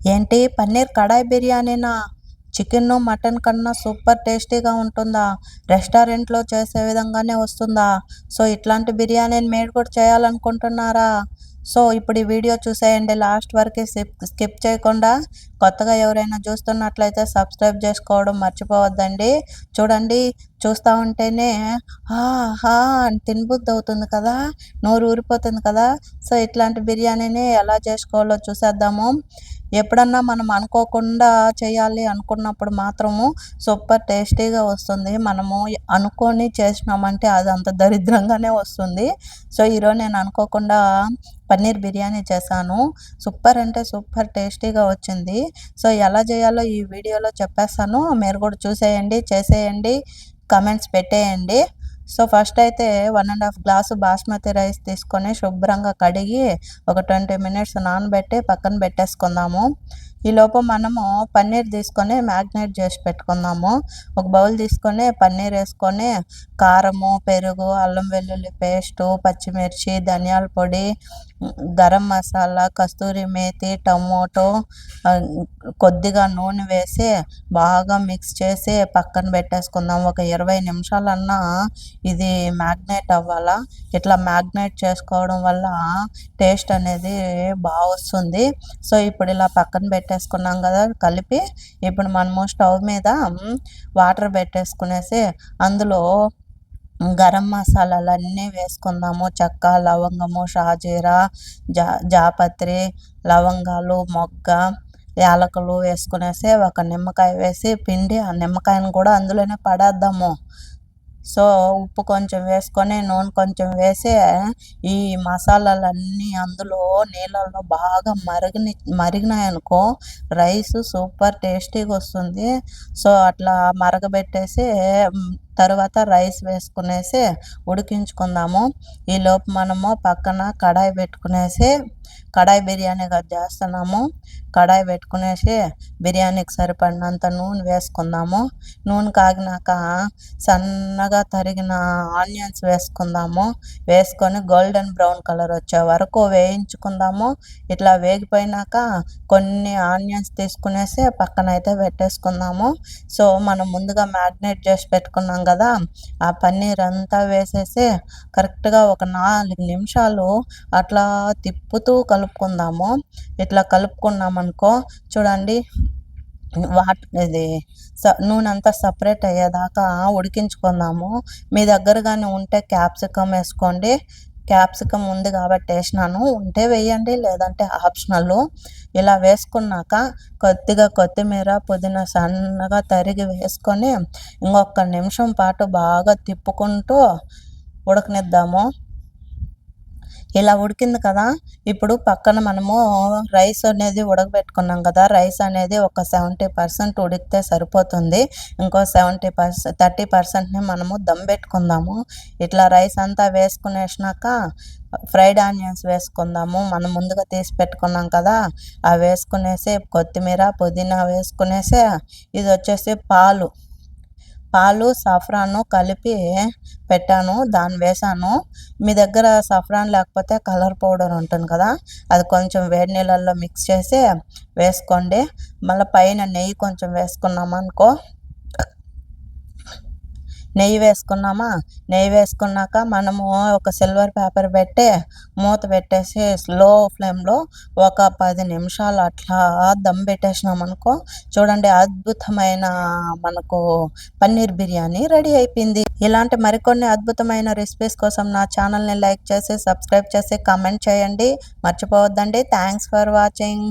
ఏంటి పన్నీర్ కడాయి బిర్యానీనా? Chicken, mutton కన్నా super టేస్టీగా ఉంటుందా? రెస్టారెంట్‌లో చేసే విధంగానే వస్తుందా? సో, ఇట్లాంటి బిర్యానీని మీరు కూడా చేయాలనుకుంటున్నారా? సో, ఇప్పుడు ఈ వీడియో చూసేయండి లాస్ట్ వరకి స్కిప్ చేయకుండా. కొత్తగా ఎవరైనా చూస్తున్నట్లయితే సబ్స్క్రైబ్ చేసుకోవడం మర్చిపోవద్దండి. చూడండి, చూస్తా ఉంటేనే ఆహా! అని తినబుద్దవుతుంది కదా! నోరు ఊరిపోతుంది కదా! సో, ఇట్లాంటి బిర్యానీని ఎలా చేసుకోవాలో చూసేద్దాము. ఎప్పుడన్నా మనం అనుకోకుండా చేయాలి అనుకున్నప్పుడు మాత్రము సూపర్ టేస్టీగా వస్తుంది. మనము అనుకోని చేసినామంటే అది అంత దరిద్రంగానే వస్తుంది. సో, ఈరోజు నేను అనుకోకుండా పన్నీర్ బిర్యానీ చేశాను. సూపర్ అంటే సూపర్ టేస్టీగా వచ్చింది. సో, ఎలా చేయాలో ఈ వీడియోలో చెప్పేస్తాను. మీరు కూడా చూసేయండి, చేసేయండి, కామెంట్స్ పెట్టేయండి. సో, ఫస్ట్ అయితే 1 ½ గ్లాసు బాస్మతి రైస్ తీసుకొని శుభ్రంగా కడిగి ఒక 20 మినిట్స్ నానబెట్టి పక్కన పెట్టేసుకుందాము. ఈలోపు మనము పన్నీర్ తీసుకొని మ్యాగ్నేట్ చేసి పెట్టుకుందాము. ఒక బౌల్ తీసుకొని పన్నీర్ వేసుకొని కారము, పెరుగు, అల్లం వెల్లుల్లి పేస్టు, పచ్చిమిర్చి, ధనియాల పొడి, గరం మసాలా, కస్తూరి మేతి, టమోటో, కొద్దిగా నూనె వేసి బాగా మిక్స్ చేసి పక్కన పెట్టేసుకుందాం. ఒక 20 నిమిషాలన్నా ఇది మ్యాగ్నేట్ అవ్వాలా. ఇట్లా మ్యాగ్నేట్ చేసుకోవడం వల్ల టేస్ట్ అనేది బాగా వస్తుంది. సో, ఇప్పుడు ఇలా పక్కన పెట్టేసుకున్నాం కదా కలిపి. ఇప్పుడు మనము స్టవ్ మీద వాటర్ పెట్టేసుకునేసి అందులో గరం మసాలాలన్నీ వేసుకుందాము. చెక్క, లవంగము, షాజీరా, జాపత్రి, లవంగాలు, మొగ్గ, యాలకులు వేసుకునేసి ఒక నిమ్మకాయ వేసి పిండి ఆ నిమ్మకాయను కూడా అందులోనే పడేద్దాము. సో, ఉప్పు కొంచెం వేసుకొని నూనె కొంచెం వేసి ఈ మసాలాలన్నీ అందులో నీళ్ళల్లో బాగా మరిగినాయనుకో రైస్ సూపర్ టేస్టీగా వస్తుంది. సో, అట్లా మరగబెట్టేసి తరువాత రైస్ వేసుకునేసి ఉడికించుకుందాము. ఈలోపు మనము పక్కన కడాయి పెట్టుకునేసి కడాయి బిర్యానీ కదా చేస్తున్నాము. కడాయి పెట్టుకునేసి బిర్యానీకి సరిపడినంత నూనె వేసుకుందాము. నూనె కాగినాక సన్నగా తరిగిన ఆనియన్స్ వేసుకుందాము. వేసుకొని గోల్డెన్ బ్రౌన్ కలర్ వచ్చే వరకు వేయించుకుందాము. ఇట్లా వేగిపోయినాక కొన్ని ఆనియన్స్ తీసుకునేసి పక్కన అయితే పెట్టేసుకుందాము. సో, మనం ముందుగా మ్యాగ్నేట్ చేసి పెట్టుకున్నాం కదా, ఆ పన్నీర్ అంతా వేసేసి కరెక్ట్గా ఒక 4 నిమిషాలు అట్లా తిప్పుతూ కలుపుకుందాము. ఇట్లా కలుపుకున్నామనుకో చూడండి, ఇది నూనె అంతా సపరేట్ అయ్యేదాకా ఉడికించుకుందాము. మీ దగ్గర కానీ ఉంటే క్యాప్సికమ్ వేసుకోండి. క్యాప్సికమ్ ఉంది కాబట్టి వేసినాను. ఉంటే వేయండి, లేదంటే ఆప్షనల్. ఇలా వేసుకున్నాక కొద్దిగా కొత్తిమీర, పుదీనా సన్నగా తరిగి వేసుకొని ఇంకొక నిమిషం పాటు బాగా తిప్పుకుంటూ ఉడకనిద్దాము. ఇలా ఉడికింది కదా, ఇప్పుడు పక్కన మనము రైస్ అనేది ఉడకబెట్టుకున్నాం కదా, రైస్ అనేది ఒక 70% ఉడికితే సరిపోతుంది. ఇంకో 30%ని మనము దమ్ పెట్టుకుందాము. ఇట్లా రైస్ అంతా వేసుకునేసినాక ఫ్రైడ్ ఆనియన్స్ వేసుకుందాము. మనం ముందుగా తీసి పెట్టుకున్నాం కదా, అవి వేసుకునేసి కొత్తిమీర, పుదీనా వేసుకునేసి ఇది వచ్చేసి పాలు సఫ్రాను కలిపి పెట్టాను, దాన్ని వేసాను. మీ దగ్గర సఫ్రాన్ లేకపోతే కలర్ పౌడర్ ఉంటుంది కదా, అది కొంచెం వేడి నీళ్ళల్లో మిక్స్ చేసి వేసుకోండి. మళ్ళీ పైన నెయ్యి కొంచెం వేసుకున్నామనుకో, నెయ్యి వేసుకున్నాక మనము ఒక సిల్వర్ పేపర్ పెట్టి మూత పెట్టేసి స్లో ఫ్లేమ్లో ఒక 10 నిమిషాలు అట్లా దమ్ పెట్టేసినామనుకో చూడండి, అద్భుతమైన మనకు పన్నీర్ బిర్యానీ రెడీ అయిపోయింది. ఇలాంటి మరికొన్ని అద్భుతమైన రెసిపీస్ కోసం నా ఛానల్ని లైక్ చేసి సబ్స్క్రైబ్ చేసి కామెంట్ చేయండి మర్చిపోవద్దండి. Thanks for watching.